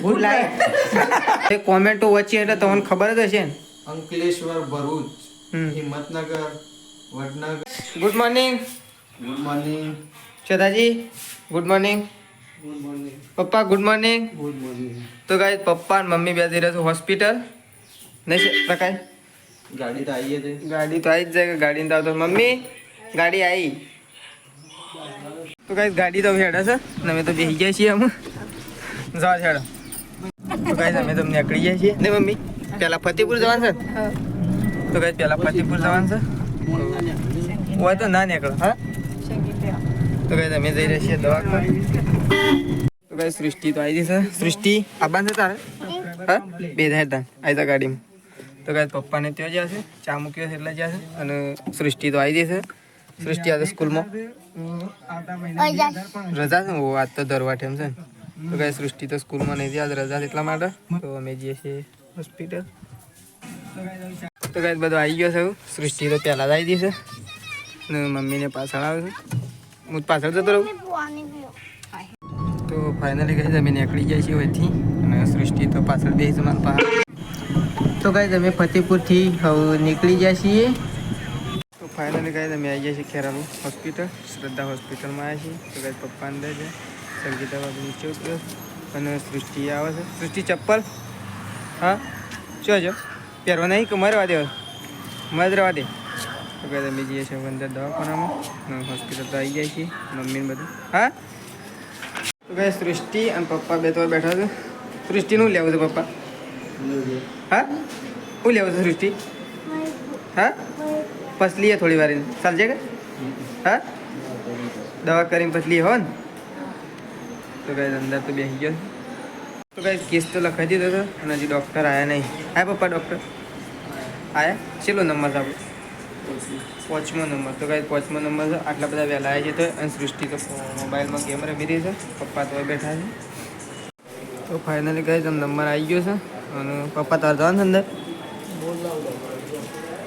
Good light એ કોમેન્ટો વચ્ચે એટલે તમને ખબર જ હશે ને. Ankleshwar, Bharuch, Himmatnagar, Vadnagar. Good morning. Good morning. Shwetaji good morning. Good morning. પપ્પા ગુડ મોર્નિંગ. Good morning. તો ગાઈસ પપ્પા અને મમ્મી બેસી રહ્યા છે હોસ્પિટલ. નહીં પ્રકાશ ગાડી તો આવી છે. ગાડી તો આવી જ જાય. ગાડી તો આવતો મમ્મી ગાડી આવી. તો ગાઈસ ગાડી તો હેડે છે ને અમે તો બેસી ગયા છીએ અમે. જાઓ હેડો. તો ગાઈસ અમે તો નીકળી ગયા છીએ ને મમ્મી. પહેલા ફતેપુર જવાનું છે. તો ગાઈસ પહેલા ફતેપુર જવાનું છે. હોય તો ના નીકળો હા. તો ગાઈસ અમે જઈ રહ્યા છીએ દવાખાને. તો ગાઈસ સૃષ્ટિ તો આવી છે. સૃષ્ટિ આબાન છે તારે હા બે હેડતા આવી ગાડીમાં. તો ગાઈસ પપ્પાને ત્યાં જ્યાં છે ચા મૂક્યો છે એટલે જ્યાં છે અને સૃષ્ટિ તો આવી છે. સૃષ્ટિ આજે સ્કૂલમાં રજા છે. ઓ આજ તો દરવાઠ એમ છે ને. તો ગાઈસ સૃષ્ટિ તો સ્કૂલમાં નહીં આજ રજા એટલા માટે તો અમે જઈએ છીએ હોસ્પિટલ. તો ગાઈસ બધું આવી ગયો છે. સૃષ્ટિ તો પહેલાં જ આવી છે ને મમ્મીને પાછળ આવે છે. હું પાછળ જતો રહું. તો ફાઇનલી ગાઈસ અમે નીકળી ગયા છીએ અહીંથી અને સૃષ્ટિ તો પાછળ બેસી છે મારા પાસે. તો ગાઈસ અમે ફતેપુરથી હવે નીકળી ગયા છીએ. તો ફાઇનલી ગાઈસ અમે આવી ગયા છીએ ખેરાલુ હોસ્પિટલ, શ્રદ્ધા હોસ્પિટલમાં આવ્યા છીએ. તો ગાઈસ પપ્પા અંદર છે, સંગીતા બાબુ નીચે ઉતર્યો અને સૃષ્ટિ આવે છે. સૃષ્ટિ ચપ્પલ હા શું જો પહેરવા નહીં કે મરવા દે મરવા દે. તો ગાઈસ અમે જઈએ છીએ અંદર દવાખાનામાં હોસ્પિટલ તો આવી ગયા છીએ મમ્મીને બધું હા. તો ગાઈસ સૃષ્ટિ અને પપ્પા બે તો બેઠા છે. સૃષ્ટિનું લેવું છે પપ્પા હા શું લેવું છે સૃષ્ટિ હા પછી લઈએ થોડી વાર ચાલશે કે હા દવા કરીને પછી લઈએ હો ને. તો ગાઈસ અંદર તો બેસી ગયો. તો ગાઈસ કેસ તો લખાઈ દીધો હતો અને હજી ડૉક્ટર આવ્યા નહીં. હા પપ્પા ડૉક્ટર આવ્યા છેલ્લો નંબર છે આપણો 5મો નંબર. તો ગાઈસ 5મો નંબર છે. આટલા બધા વહેલા આવ્યા છે તો અને સૃષ્ટિ તો મોબાઈલમાં ગેમ રમી રહી છે. પપ્પા તો બેઠા છે. તો ફાઇનલી ગાઈસ આમ નંબર આવી ગયો છે અને પપ્પા તાર જવાનું અંદર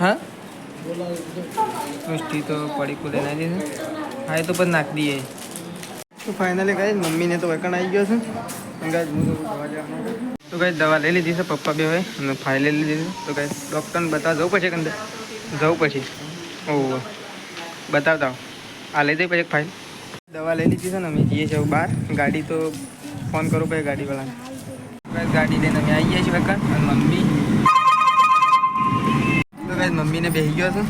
હા સૃષ્ટિ તો પડી કુદે નાખી છે. હા એ તો પણ નાખી દઈએ. તો ફાઇનલી ગાઈસ મમ્મીને તો વેકણ આવી ગયો છે. ગાઈસ હું દવા લેવા માટે તો ગાઈસ દવા લઈ લીધી છે પપ્પા બે હોય અને ફાઇલ લઈ લીધી છે. તો ગાઈસ ડૉક્ટરને બતાવવા જવું પડશે કે અંદર જવું પછી ઓહ બતાવતા આ લઈ દઈ પછી ફાઇલ દવા લઈ લીધી છે ને અમે જઈએ છીએ બહાર. ગાડી તો ફોન કરું પછી ગાડીવાળાને. ગાઈસ ગાડી લઈને અમે આવી ગયા છીએ વેકણ અને મમ્મી તો ગાઈસ મમ્મીને બેસી ગયો છે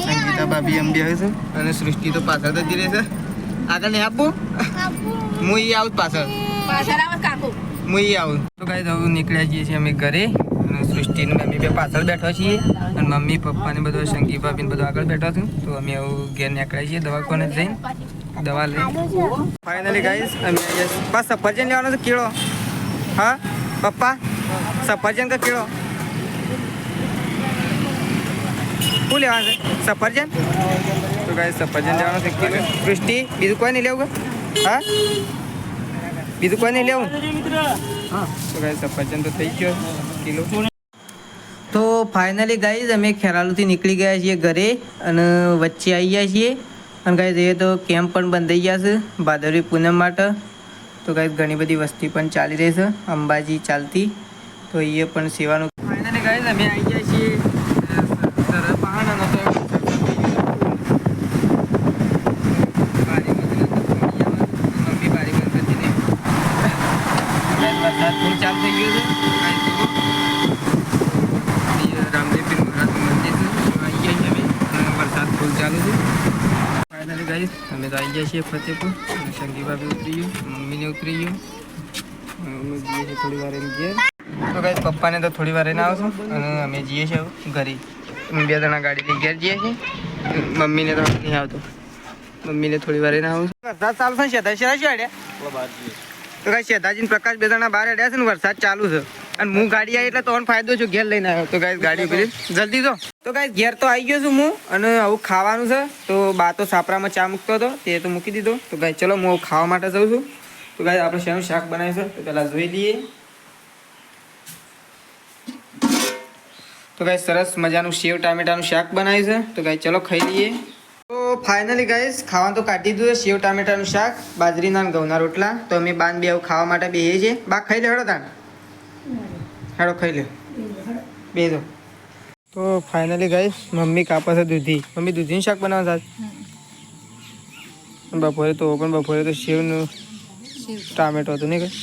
સંગીતા ભાભી એમ બે છે અને સૃષ્ટિ તો પાછળ જતી રહે છે. આગળ નહીં આપું હું એ આવું પાછળ હું એ આવું. તો ગાઈસ હવે નીકળ્યા જઈએ છીએ અમે ઘરે અને સૃષ્ટિને મમ્મી બે પાછળ બેઠા છીએ અને મમ્મી પપ્પાને બધો સંગી ભાભીને બધું આગળ બેઠા છું. તો અમે હવે ઘેર નીકળ્યા છીએ દવાખાને જઈને દવા લઈ. ફાઇનલી ગાઈસ અમે બસ સફરજન લેવાનો છે કેળો હા પપ્પા સફરજન કે કેળો શું લેવાનું છે સફરજન. તો ગાઈસ સફરજન લેવાનું છે કિલો. સૃષ્ટિ બીજું કોઈ નહીં લેવું હા બીજું કોઈ નહીં લેવું હા. તો ગાઈસ સફરજન તો થઈ ગયો કિલો. તો ફાઇનલી ગાઈસ અમે ખેરાલુથી નીકળી ગયા છીએ ઘરે અને વચ્ચે આવી ગયા છીએ અને ગાઈસ એ તો કેમ્પ પણ બંધ થઈ ગયા છે ભાદરવી પૂનમ માટે. તો ગાઈસ ઘણી બધી વસ્તી પણ ચાલી રહી છે અંબાજી ચાલતી તો એ પણ સેવાનું. ફાઇનલી ગાઈસ અમે આવી ગયા છીએ વરસાદ ફૂલ ચાલુ થઈ ગયો છે. રામદેવપીર મહારાજનું મંદિર છે આવી ગયા છીએ અમે વરસાદ ફૂલ ચાલુ છે. ફાઇનલી ગાઈસ અમે તો આવી ગયા છીએ ફતેપુર. સંગી ભાભી ઉતરી ગયું મમ્મીને ઉતરી ગયું અમે જઈએ છીએ થોડી વાર એમ ઘેર. તો ગાઈસ પપ્પાને તો થોડી વાર એને આવશું અને અમે જઈએ છીએ ઘરે. અમે બે જણા ગાડીથી ઘેર જઈએ છીએ. મમ્મીને તો નહીં આવતો મમ્મીને થોડી વાર એને આવું. વરસાદ ચાલુ છે શેતા શું આડ્યા તો કાંઈ શેતાજીને પ્રકાશ બે જણા બહાર અડ્યા છે ને વરસાદ ચાલુ છે અને હું ગાડી આવી એટલે તો ફાયદો છું ઘેર લઈને આવ્યો. તો ગાઈસ ગાડી ઉભી જલ્દી જો. તો ગાઈસ ઘેર તો આવી ગયો છું હું અને આવું ખાવાનું છે. તો બા તો સાપરામાં ચા મૂકતો હતો તે તો મૂકી દીધો. તો ગાઈસ ચલો હું ખાવા માટે જાઉં છું. તો ગાઈસ આપણે શેનું શાક બનાવ્યું છે તો પહેલાં જોઈ લઈએ. તો ગાઈસ સરસ મજાનું સેવ ટામેટાનું શાક બનાવ્યું છે. તો ગાઈસ ચલો ખાઈ લઈએ. તો ફાઇનલી ગાઈસ ખાવાનું તો કાઢી દીધું છે. સેવ ટામેટાનું શાક, બાજરીના અને ઘઉંના રોટલા. તો અમે બાન બે ખાવા માટે બેહીએ છીએ. બા ખાઈ લે હેડો તાણ. હેડો ખાઈ લે બે દો. તો ફાઇનલી ગાઈસ મમ્મી કાપે છે દૂધી. મમ્મી દૂધીનું શાક બનાવવા સાથે બપોરે તો સેવનું ટામેટો હતું નહીં કઈ.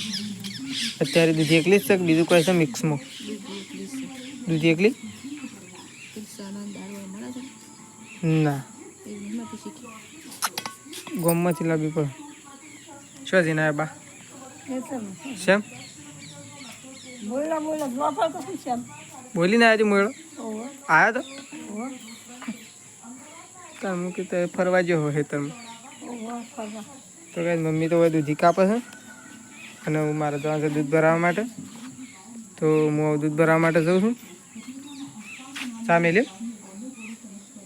અત્યારે દૂધી એકલી જ છે બીજું કોઈ છે મિક્સમાં? દૂધી એકલી ના ગોમમાંથી લાવવી પડે. શું છે ના બા શેમ બોલી ના આજે મોડો આવ્યો તો તમે કે ફરવા ગયો હોય ખેતરમાં. તો કઈ મમ્મી તો હવે દૂધી કાપે છે અને હું મારે જવાનું છે દૂધ ભરાવવા માટે. તો હું દૂધ ભરાવવા માટે જઉં છું. ચા મેલ્યો?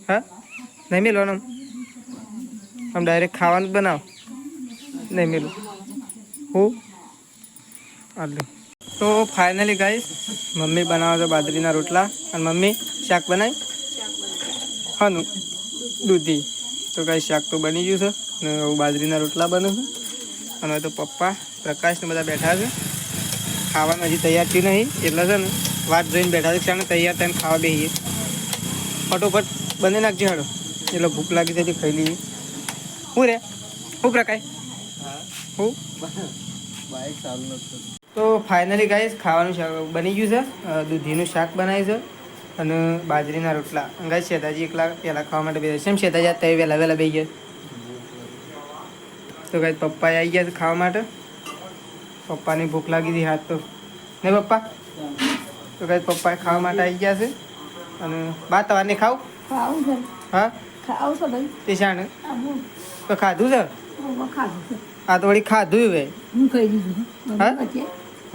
હા નહીં મેલવાનું આમ ડાયરેક્ટ ખાવાનું જ બનાવો. નહીં મેલું હું આટલું. તો ફાઇનલી ગાઈસ મમ્મી બનાવે છે બાજરીના રોટલા અને મમ્મી શાક બનાવી હાનું દૂધી. તો કાંઈ શાક તો બની ગયું છે ને બાજરીના રોટલા બને છે. અને તો પપ્પા પ્રકાશને બધા બેઠા છે. ખાવાનું હજી તૈયાર થયું નહીં એટલે છે ને વાત જોઈને બેઠા છે કે તૈયાર થઈને ખાવા બેસીએ. ફટોફટ બની નાખજે હાડો એટલે ભૂખ લાગી તેથી ખાઈ લઈએ. શું રે શું પ્રકાશ હું બાઈક ચાલુ નથી. તો ફાઇનલી ગાઈસ ખાવાનું શાક બની ગયું છે. દૂધીનું શાક બનાવ્યું છે અને બાજરીના રોટલા. ગાઈસ શેતાજી એકલા પહેલાં ખાવા માટે બેસે છે. શેતાજી આજ તઈ વહેલા બેસી ગયા. તો ગાઈસ પપ્પાએ આવી ગયા છે ખાવા માટે. પપ્પાની ભૂખ લાગી હતી હાથ તો નહીં પપ્પા. તો ગાઈસ પપ્પાએ ખાવા માટે આવી ગયા છે. અને બા તમારે ખાવ હા તે શાને તો ખાધું છે. આ તો વળી ખાધું હવે હા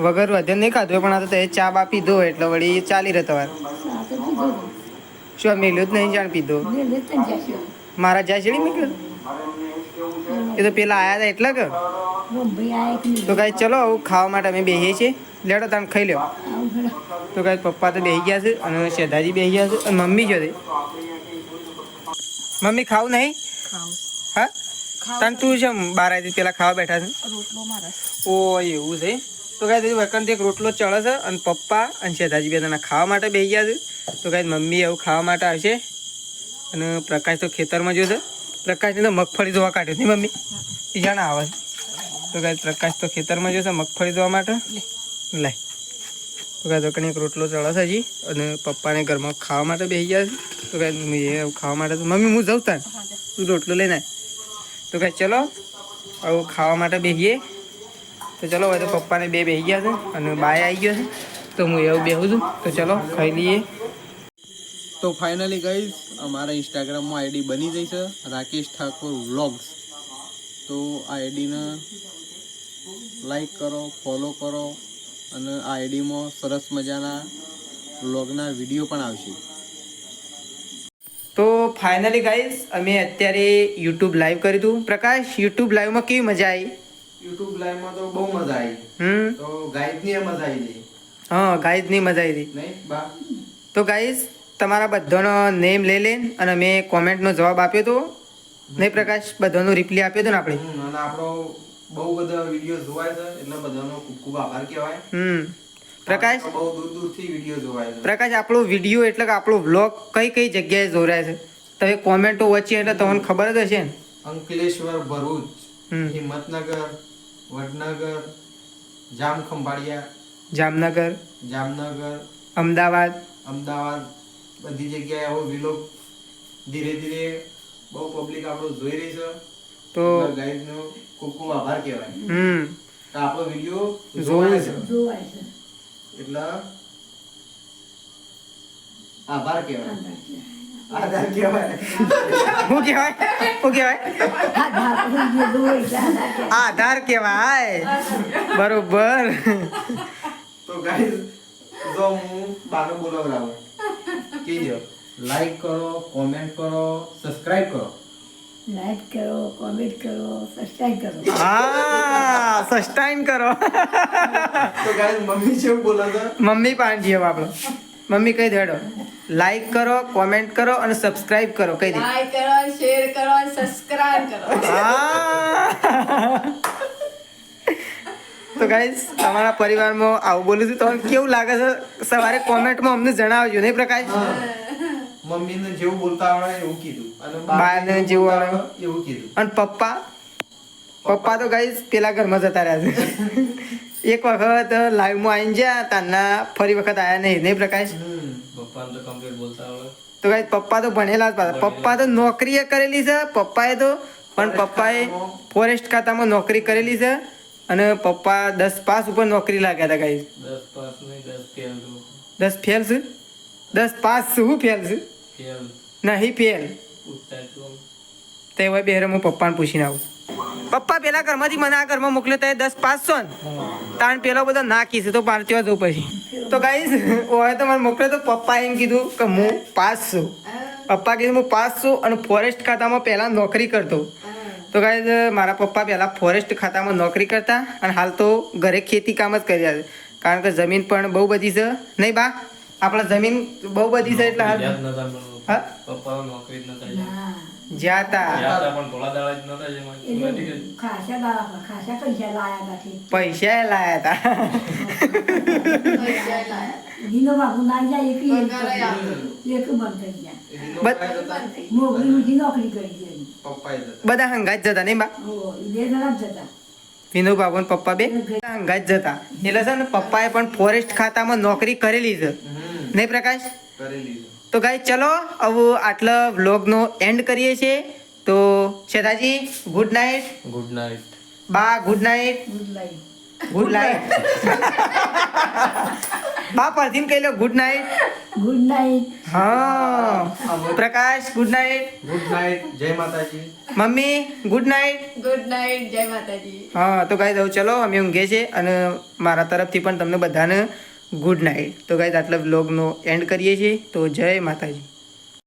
વગર વધે નહીં ખાધું પણ આ તો ચા બા પીધો એટલે વળી ચાલી રહે તમારે. શું મેલ્યો જ નહીં જાણ પીધો મારા જ્યાં છેડી મેં એ તો પેલા આયા હતા એટલે કે. તો કાંઈ ચલો આવું ખાવા માટે અમે બેસીએ છીએ. લેડો તમે ખાઈ લો. તો કાંઈ પપ્પા તો બેસી ગયા છે અને શેધાજી બેસી ગયા છે અને મમ્મી જો છે. મમ્મી ખાવું નહીં હા તને તું છે બાર આવી પેલા ખાવા બેઠા છે. ઓ એવું છે. તો કાંઈ વખત એક રોટલો ચડે છે અને પપ્પા અને શેધાજી બે તને ખાવા માટે બેસી ગયા છે. તો કાંઈ મમ્મી એવું ખાવા માટે આવશે. અને પ્રકાશ તો ખેતરમાં જો છે. પ્રકાશને તો મગફળી ધોવા કાઢ્યો નહીં મમ્મી એ જાણે આવે છે. તો કાંઈ પ્રકાશ તો ખેતરમાં જશે મગફળી ધોવા માટે લાય. તો કાંઈ તો એક રોટલો ચડે છે હજી અને પપ્પાને ઘરમાં ખાવા માટે બેસી ગયા છે. તો કાંઈ એ ખાવા માટે તો મમ્મી હું જઉં તાર તું રોટલો લઈને આય. તો કાંઈ ચલો આવું ખાવા માટે બેસીએ. તો ચલો હવે તો પપ્પાને બે બેસી ગયા છે અને બાય આવી ગયો છે. તો હું એવું બેસું છું. તો ચલો ખાઈ લઈએ. તો ફાઇનલી ગાઈસ અમારા ઇન્સ્ટાગ્રામમાં આઈડી બની જઈ છે રાકેશ ઠાકોર વ્લોગ્સ. તો આ આઈડીને લાઈક કરો ફોલો કરો અને આ આઈડીમાં સરસ મજાના વ્લોગના વિડીયો પણ આવશે. તો ફાઇનલી ગાઈસ અમે અત્યારે યુટ્યુબ લાઈવ કર્યું હતું. પ્રકાશ યુટ્યુબ લાઈવમાં કેવી મજા આવી? યુટ્યુબ લાઈવમાં તો બહુ મજા આવી. તો ગાઈડની મજા આવી ગઈ. હા ગાઈઝની મજા આવી હતી નહીં બા. તો ગાઈઝ તમારા બધાનો નેમ લઈ લે અને મેં કોમેન્ટનો જવાબ આપ્યો હતો નહીં પ્રકાશ બધાનો રિપ્લાય આપ્યો હતો ને આપણે. અને આપણો બહુ બધા વિડીયો જોવાય છે એટલે બધાનો ખૂબ ખૂબ આભાર કહેવાય. પ્રકાશ બહુ દૂર દૂરથી વિડીયો જોવાય છે. પ્રકાશ આપણો વિડીયો એટલે કે આપણો વ્લોગ કઈ કઈ જગ્યાએ જોરાય છે તમે કોમેન્ટો વચ્ચે એટલે તમને ખબર જ હશે ને. અંકલેશ્વર, ભરૂચ, હિંમતનગર, વડનગર, જામનગર, અમદાવાદ બધી જગ્યાએ આવો વિલોગ ધીરે ધીરે બહુ પબ્લિક આપણો જોઈ રહી છે. તો ગાઈડનો ખૂબ ખૂબ આભાર કહેવાય. તો આપણો વિડીયો જોવાય છે એટલે આભાર કહેવાય. આધાર કહેવાય. શું કહેવાય આધાર કહેવાય બરોબર. તો ગાઈસ જો હું બાનો બોલાવરાવું કીજો લાઈક કરો કોમેન્ટ કરો સબસ્ક્રાઇબ કરો. લાઈક કરો કોમેન્ટ કરો સબસ્ક્રાઇબ કરો. હા સબસ્ક્રાઇબ કરો. તો ગાઈસ મમ્મી છે બોલે છે મમ્મી પાણી જીવ આપણો મમ્મી કહી દેડો લાઈક કરો કોમેન્ટ કરો અને સબસ્ક્રાઇબ કરો કહી દે લાઈક કરો શેર કરો સબસ્ક્રાઇબ કરો હા. તો ગાઈસ તમારા પરિવારમાં આવું બોલું છું તમને કેવું લાગે છે સવારે કોમેન્ટમાં અમને જણાવજો નહીં પ્રકાશ મમ્મીને જેવું બોલતા આવડે એવું કીધું અને બાને જેવું આવડે એવું કીધું. અને પપ્પા તો ગાઈસ પેલા ઘરમાં જતા રહ્યા છે એક વખત લાઈવમાં આવીને જ્યાં તારના ફરી વખત આયા નહીં પ્રકાશ પપ્પાને તો કમ્પ્લીટ બોલતા આવડે. તો ગાઈસ પપ્પા તો ભણેલા જ પાછા પપ્પા તો નોકરીએ કરેલી છે પપ્પાએ તો પણ પપ્પાએ ફોરેસ્ટ ખાતામાં નોકરી કરેલી છે અને પપ્પા 10 પાસ ઉપર નોકરી લાગ્યા હતા ગાઈસ 10 પાસ નહીં 10 10 ફેલ છે 10 પાસ શું ફેલ છે ફેલ નહીં ફેલ પૂછતા છું. તે હવે બેરે હું પપ્પાને પૂછીને આવું પપ્પા પેલા ઘરમાંથી મને આ ઘરમાં મોકલ્યો તો 10 પાસ છો ને તાણ પેલો બધો ના કીધું તો પાર ત્યાં જવું પછી તો ગાઈસ ઓય તો મને મોકલ્યો તો પપ્પા એમ કીધું કે હું પાસ છું પપ્પા કીધું હું પાસ છું અને ફોરેસ્ટ ખાતામાં પહેલાં નોકરી કરતો તો ગાઈસ મારા પપ્પા પહેલાં ફોરેસ્ટ ખાતામાં નોકરી કરતા અને હાલ તો ઘરે ખેતી કામ જ કરી રહ્યા છે કારણ કે જમીન પણ બહુ બધી છે નહીં બા આપણા જમીન બહુ બધી છે એટલે હાલ હા પપ્પા નોકરી જ નતા જ્યાં તા પણ થોડા દાડા જ નતા એટલે ખાસા પૈસા લાયા હતા પૈસા લાયા હતા દીનો બાબુ ના જાય એક બંધ થઈ ગયા મોગરી ઊંચી નોકરી કરી દે પપ્પાએ જતા. બધા હંગાત જતા નહીં બા બે જણા જ જતા વિનુ બાબુ ને પપ્પા બે હંગાત જતા એટલે છે ને પપ્પાએ પણ ફોરેસ્ટ ખાતામાં નોકરી કરેલી છે નહીં પ્રકાશ કરેલી છે. તો ગાઈ ચલો હવે આટલા વ્લોગનો એન્ડ કરીએ છીએ તો શેતાજી ગુડ નાઇટ ગુડ નાઇટ. બા good night good life good night બા પરથી કહી લો ગુડ નાઇટ ગુડ નાઇટ હા પ્રકાશ ગુડ નાઇટ ગુડ નાઇટ. જય માતાજી. Mummy good night good night જય માતાજી હા તો ગાઈ દઉં ચલો અમે ઊંઘે છે અને મારા તરફથી પણ તમને બધાને ગુડ નાઇટ તો ગાઈ આટલા વ્લોગનો એન્ડ કરીએ છીએ તો જય માતાજી.